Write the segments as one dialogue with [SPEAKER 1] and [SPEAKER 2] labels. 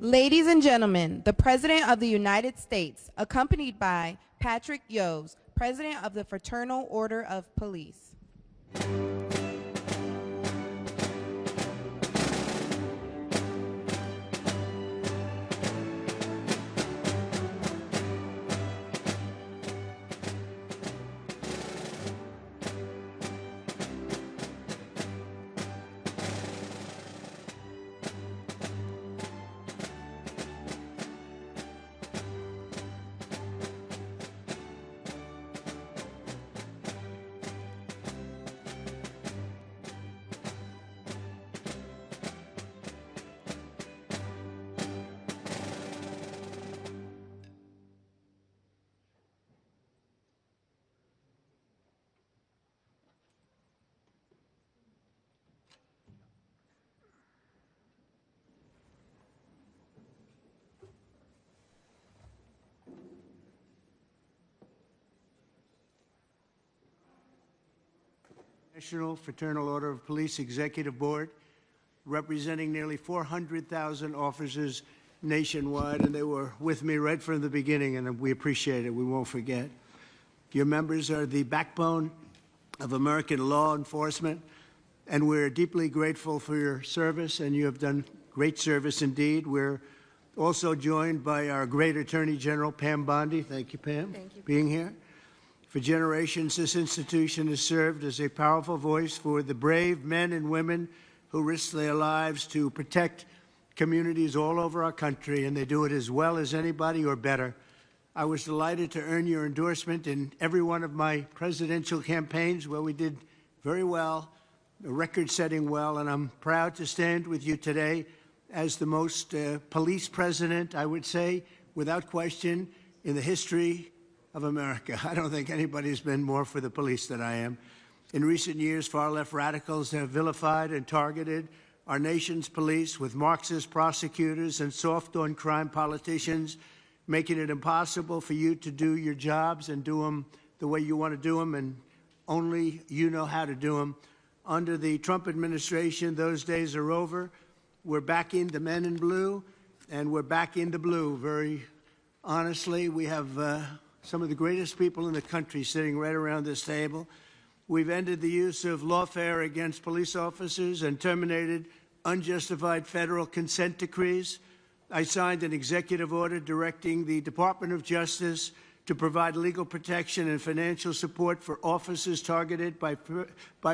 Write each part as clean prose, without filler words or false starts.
[SPEAKER 1] Ladies and gentlemen, the President of the United States, accompanied by Patrick Yos, President of the Fraternal Order of Police.
[SPEAKER 2] National Fraternal Order of Police Executive Board, representing nearly 400,000 officers nationwide, and they were with me right from the beginning, and we appreciate it. We won't forget. Your members are the backbone of American law enforcement, and we're deeply grateful for your service, and you have done great service indeed. We're also joined by our great Attorney General, Pam Bondi. Thank you, Pam, for being here. For generations, this institution has served as a powerful voice for the brave men and women who risk their lives to protect communities all over our country, and they do it as well as anybody or better. I was delighted to earn your endorsement in every one of my presidential campaigns where we did very well, record-setting well, and I'm proud to stand with you today as the most police president, I would say, without question, in the history of America. I don't think anybody's been more for the police than I am. In recent years, far-left radicals have vilified and targeted our nation's police with Marxist prosecutors and soft-on-crime politicians, making it impossible for you to do your jobs and do them the way you want to do them, and only you know how to do them. Under the Trump administration, those days are over. We're backing the men in blue, and we're back in the blue. Very honestly, we have some of the greatest people in the country sitting right around this table. We've ended the use of lawfare against police officers and terminated unjustified federal consent decrees. I signed an executive order directing the Department of Justice to provide legal protection and financial support for officers targeted by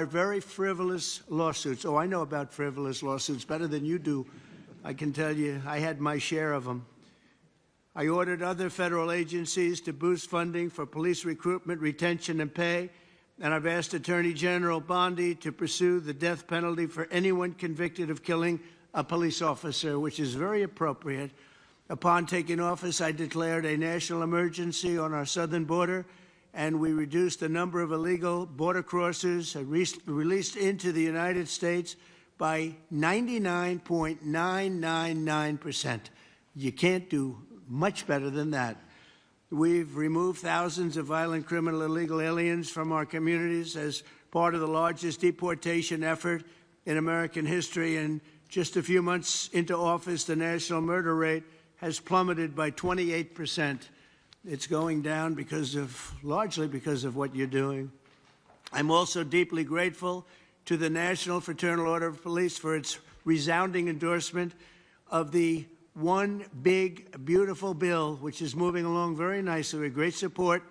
[SPEAKER 2] very frivolous lawsuits. Oh, I know about frivolous lawsuits better than you do. I can tell you I had my share of them. I ordered other federal agencies to boost funding for police recruitment, retention, and pay, and I've asked Attorney General Bondi to pursue the death penalty for anyone convicted of killing a police officer, which is very appropriate. Upon taking office, I declared a national emergency on our southern border, and we reduced the number of illegal border crossers released into the United States by 99.999%. You can't do much better than that. We've removed thousands of violent criminal illegal aliens from our communities as part of the largest deportation effort in American history. And just a few months into office, the national murder rate has plummeted by 28%. It's going down largely because of what you're doing. I'm also deeply grateful to the National Fraternal Order of Police for its resounding endorsement of the one big, beautiful bill, which is moving along very nicely with great support.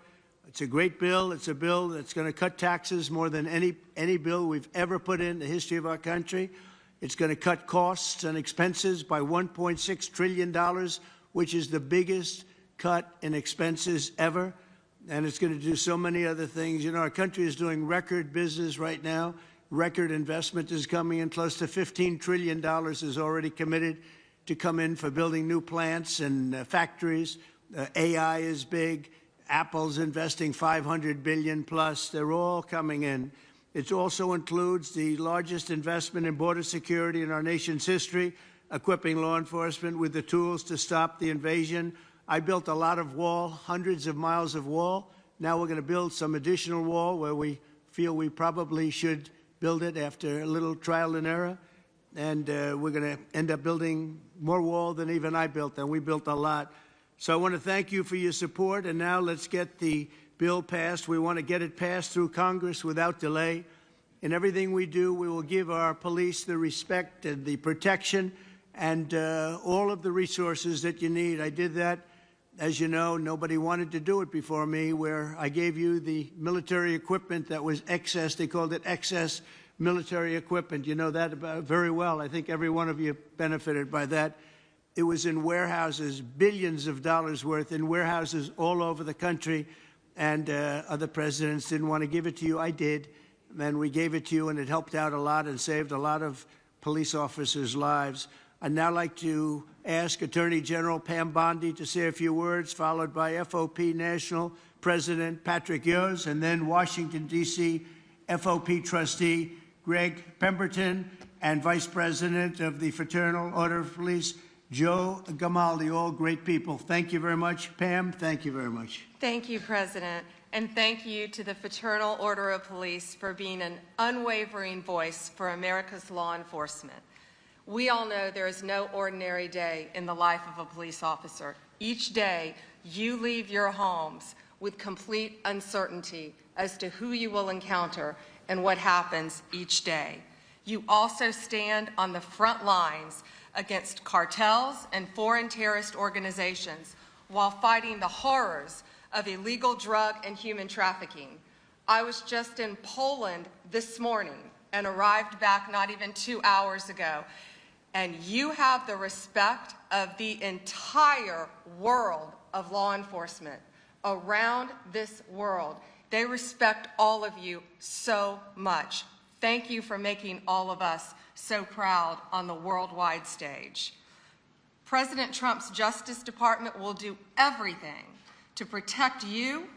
[SPEAKER 2] It's a great bill. It's a bill that's going to cut taxes more than any bill we've ever put in the history of our country. It's going to cut costs and expenses by $1.6 trillion, which is the biggest cut in expenses ever. And it's going to do so many other things. You know, our country is doing record business right now. Record investment is coming in. Close to $15 trillion is already committed to come in for building new plants and factories. AI is big. Apple's investing $500 billion plus. They're all coming in. It also includes the largest investment in border security in our nation's history, equipping law enforcement with the tools to stop the invasion. I built a lot of wall, hundreds of miles of wall. Now we're going to build some additional wall where we feel we probably should build it after a little trial and error. and we're going to end up building more wall than even I built, and we built a lot. So I want to thank you for your support, and now let's get the bill passed. We want to get it passed through Congress without delay. In everything we do, we will give our police the respect and the protection and all of the resources that you need. I did that, as you know. Nobody wanted to do it before me, where I gave you the military equipment that was excess. They called it excess military equipment. You know that very well. I think every one of you benefited by that. It was in warehouses, billions of dollars worth in warehouses all over the country, and other presidents didn't want to give it to you. I did, and we gave it to you, and it helped out a lot and saved a lot of police officers' lives. I'd now like to ask Attorney General Pam Bondi to say a few words, followed by FOP National President Patrick Yoes, and then Washington, D.C. FOP Trustee Greg Pemberton, and Vice President of the Fraternal Order of Police, Joe Gamaldi, all great people. Thank you very much. Pam, thank you very much.
[SPEAKER 3] Thank you, President, and thank you to the Fraternal Order of Police for being an unwavering voice for America's law enforcement. We all know there is no ordinary day in the life of a police officer. Each day, you leave your homes with complete uncertainty as to who you will encounter and what happens each day. You also stand on the front lines against cartels and foreign terrorist organizations while fighting the horrors of illegal drug and human trafficking. I was just in Poland this morning and arrived back not even 2 hours ago. And you have the respect of the entire world of law enforcement around this world. They respect all of you so much. Thank you for making all of us so proud on the worldwide stage. President Trump's Justice Department will do everything to protect you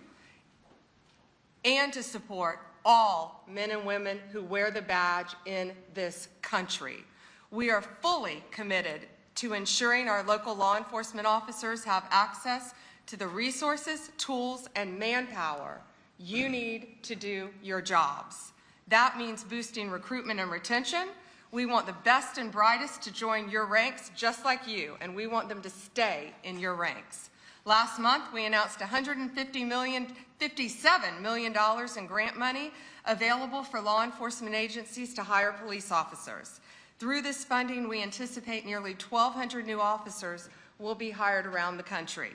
[SPEAKER 3] and to support all men and women who wear the badge in this country. We are fully committed to ensuring our local law enforcement officers have access to the resources, tools, and manpower you need to do your jobs. That means boosting recruitment and retention. We want the best and brightest to join your ranks just like you, and we want them to stay in your ranks. Last month, we announced $57 million in grant money available for law enforcement agencies to hire police officers. Through this funding, we anticipate nearly 1,200 new officers will be hired around the country.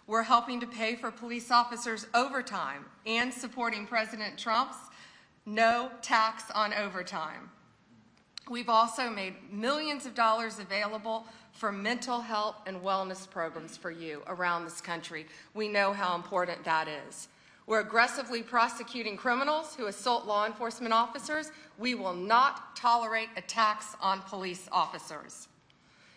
[SPEAKER 3] We're helping to pay for police officers' overtime and supporting President Trump's no tax on overtime. We've also made millions of dollars available for mental health and wellness programs for you around this country. We know how important that is. We're aggressively prosecuting criminals who assault law enforcement officers. We will not tolerate attacks on police officers.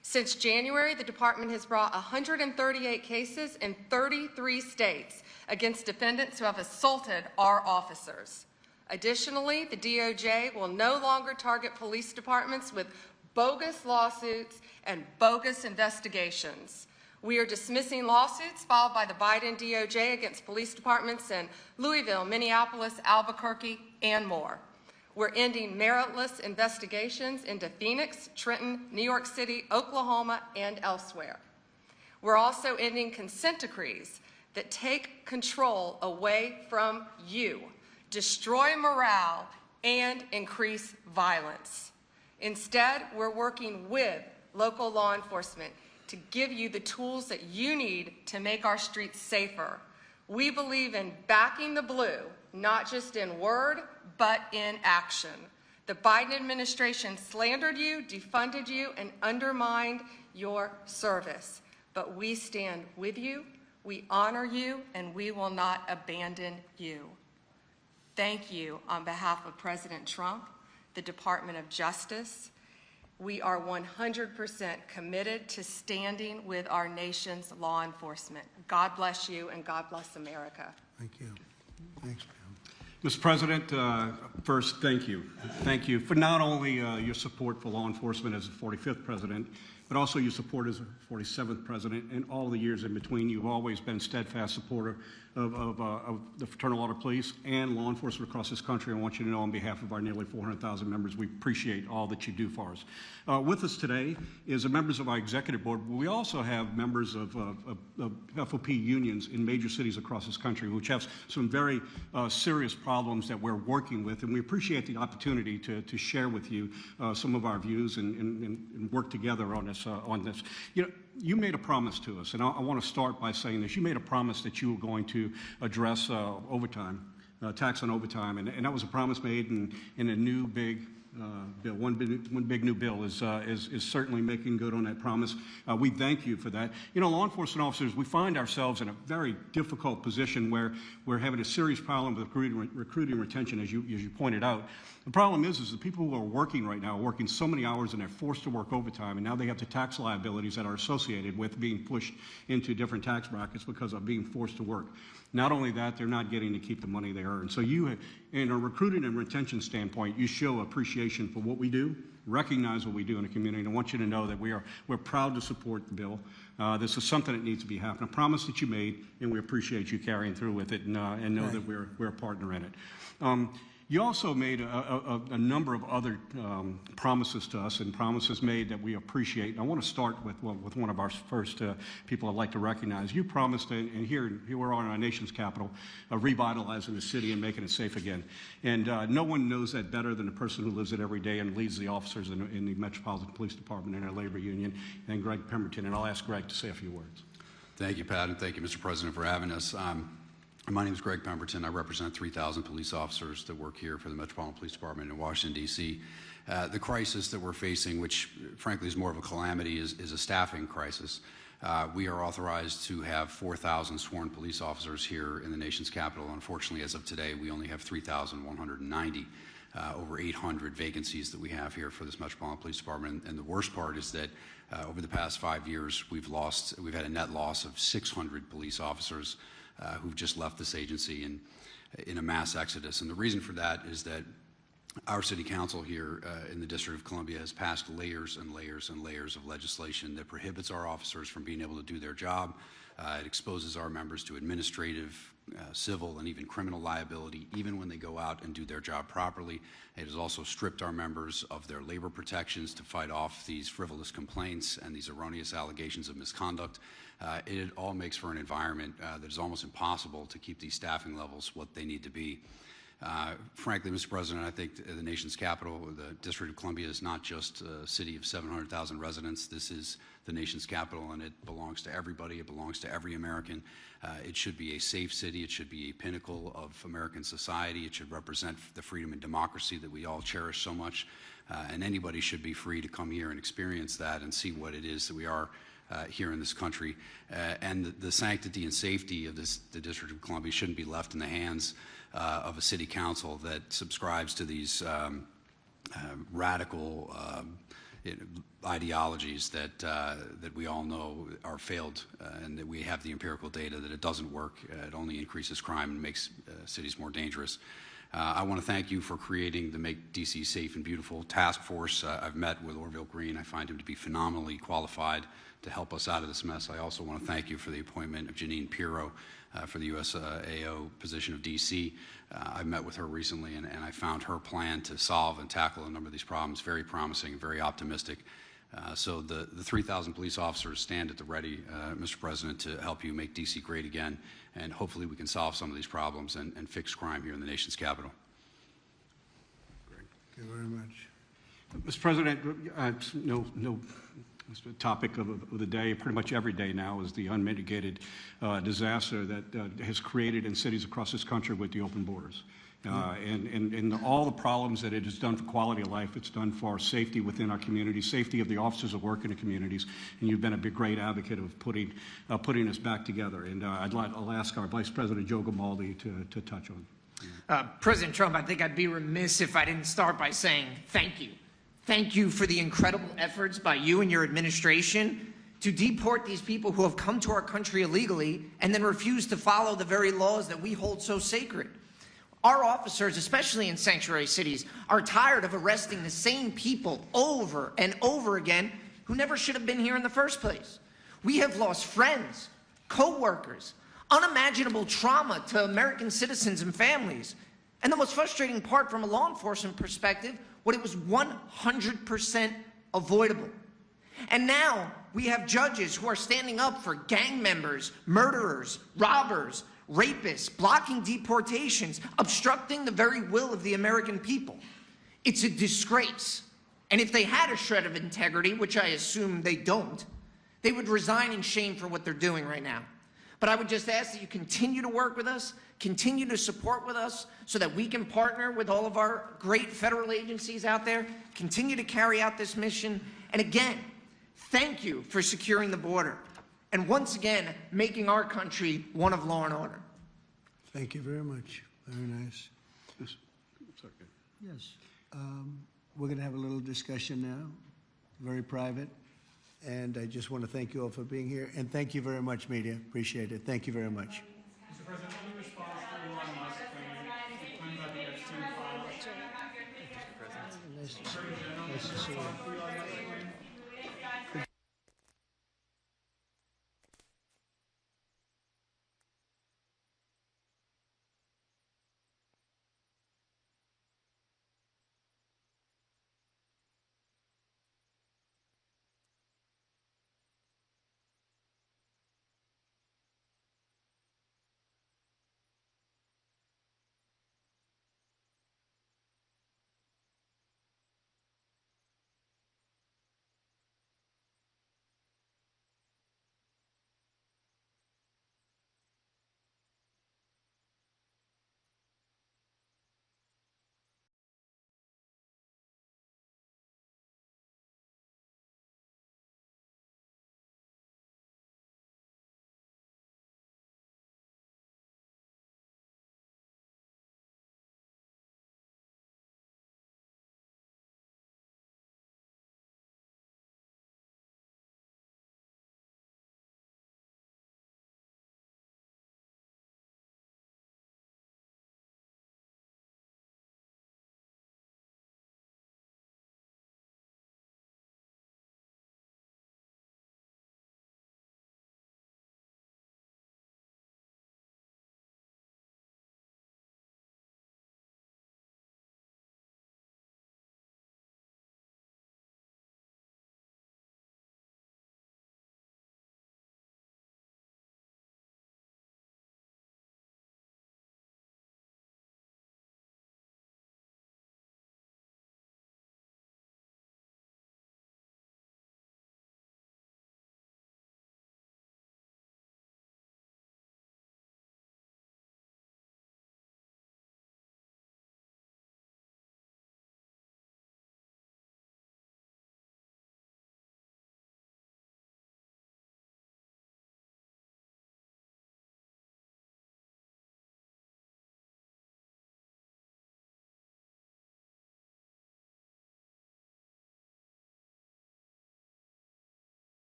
[SPEAKER 3] Since January, the department has brought 138 cases in 33 states against defendants who have assaulted our officers. Additionally, the DOJ will no longer target police departments with bogus lawsuits and bogus investigations. We are dismissing lawsuits filed by the Biden DOJ against police departments in Louisville, Minneapolis, Albuquerque, and more. We're ending meritless investigations into Phoenix, Trenton, New York City, Oklahoma, and elsewhere. We're also ending consent decrees that take control away from you, destroy morale, and increase violence. Instead, we're working with local law enforcement to give you the tools that you need to make our streets safer. We believe in backing the blue, not just in word, but in action. The Biden administration slandered you, defunded you, and undermined your service. But we stand with you, we honor you, and we will not abandon you. Thank you on behalf of President Trump, the Department of Justice. We are 100% committed to standing with our nation's law enforcement. God bless you, and God bless America.
[SPEAKER 2] Thank you. Thanks, Pam.
[SPEAKER 4] Mr. President, first, thank you. Thank you for not only your support for law enforcement as the 45th president, but also your support as a 47th president and all the years in between. You've always been a steadfast supporter of the Fraternal Order of Police and law enforcement across this country. I want you to know on behalf of our nearly 400,000 members, we appreciate all that you do for us. With us today is members of our executive board. We also have members of FOP unions in major cities across this country, which have some very serious problems that we're working with, and we appreciate the opportunity to share with you some of our views and work together on this. You know, you made a promise to us, and I want to start by saying this. You made a promise that you were going to address overtime, tax on overtime, and that was a promise made in a new big bill. One big new bill is certainly making good on that promise. We thank you for that. You know, law enforcement officers, we find ourselves in a very difficult position where we're having a serious problem with recruiting retention, as you pointed out. The problem is the people who are working right now are working so many hours and they're forced to work overtime, and now they have the tax liabilities that are associated with being pushed into different tax brackets because of being forced to work. Not only that, they're not getting to keep the money they earn. So you, in a recruiting and retention standpoint, you show appreciation for what we do, recognize what we do in the community, and I want you to know that we're proud to support the bill. This is something that needs to be happening. A promise that you made, and we appreciate you carrying through with it, and know that we're a partner in it. You also made a number of other promises to us, and promises made that we appreciate. And I want to start with one of our first people I'd like to recognize. You promised, and here we're on our nation's capital, revitalizing the city and making it safe again. And no one knows that better than the person who lives it every day and leads the officers in the Metropolitan Police Department and our labor union, and Greg Pemberton. And I'll ask Greg to say a few words.
[SPEAKER 5] Thank you, Pat, and thank you, Mr. President, for having us. My name is Greg Pemberton. I represent 3,000 police officers that work here for the Metropolitan Police Department in Washington, D.C. The crisis that we're facing, which frankly is more of a calamity, is a staffing crisis. We are authorized to have 4,000 sworn police officers here in the nation's capital. Unfortunately, as of today, we only have 3,190. Over 800 vacancies that we have here for this Metropolitan Police Department. And the worst part is that over the past 5 years, we've had a net loss of 600 police officers who've just left this agency in a mass exodus. And the reason for that is that our city council here in the District of Columbia has passed layers and layers and layers of legislation that prohibits our officers from being able to do their job. It exposes our members to administrative, civil, and even criminal liability, even when they go out and do their job properly. It has also stripped our members of their labor protections to fight off these frivolous complaints and these erroneous allegations of misconduct. It all makes for an environment that is almost impossible to keep these staffing levels what they need to be. Frankly, Mr. President, I think the nation's capital, the District of Columbia, is not just a city of 700,000 residents. This is the nation's capital, and it belongs to everybody. It belongs to every American. It should be a safe city. It should be a pinnacle of American society. It should represent the freedom and democracy that we all cherish so much. And anybody should be free to come here and experience that and see what it is that we are here in this country. And the sanctity and safety of the District of Columbia shouldn't be left in the hands of a city council that subscribes to these radical ideologies that we all know are failed, and that we have the empirical data that it doesn't work. It only increases crime and makes cities more dangerous. I want to thank you for creating the Make D.C. Safe and Beautiful task force. I've met with Orville Green. I find him to be phenomenally qualified to help us out of this mess. I also want to thank you for the appointment of Janine Pirro for the USAO position of D.C. I met with her recently, and I found her plan to solve and tackle a number of these problems very promising, very optimistic. So the 3,000 police officers stand at the ready, Mr. President, to help you make D.C. great again, and hopefully we can solve some of these problems and fix crime here in the nation's capital.
[SPEAKER 2] Thank you very much.
[SPEAKER 4] Mr. President, no topic of the day, pretty much every day now, is the unmitigated disaster that has created in cities across this country with the open borders. And all the problems that it has done for quality of life, it's done for safety within our communities, safety of the officers that work in the communities, and you've been a great advocate of putting us back together. And I'll ask our Vice President Joe Grimaldi to touch on it.
[SPEAKER 6] President Trump, I think I'd be remiss if I didn't start by saying thank you. Thank you for the incredible efforts by you and your administration to deport these people who have come to our country illegally and then refuse to follow the very laws that we hold so sacred. Our officers, especially in sanctuary cities, are tired of arresting the same people over and over again who never should have been here in the first place. We have lost friends, co-workers, unimaginable trauma to American citizens and families. And the most frustrating part from a law enforcement perspective, what it was 100% avoidable. And now we have judges who are standing up for gang members, murderers, robbers, rapists, blocking deportations, obstructing the very will of the American people. It's a disgrace. And if they had a shred of integrity, which I assume they don't, they would resign in shame for what they're doing right now. But I would just ask that you continue to work with us, continue to support with us so that we can partner with all of our great federal agencies out there, continue to carry out this mission. And again, thank you for securing the border and once again making our country one of law and order.
[SPEAKER 2] Thank you very much. Very nice.
[SPEAKER 4] Yes. It's okay.
[SPEAKER 2] Yes. We're going to have a little discussion now, very private. And I just want to thank you all for being here. And thank you very much, media. Appreciate it. Thank you very much.
[SPEAKER 7] Mr. President,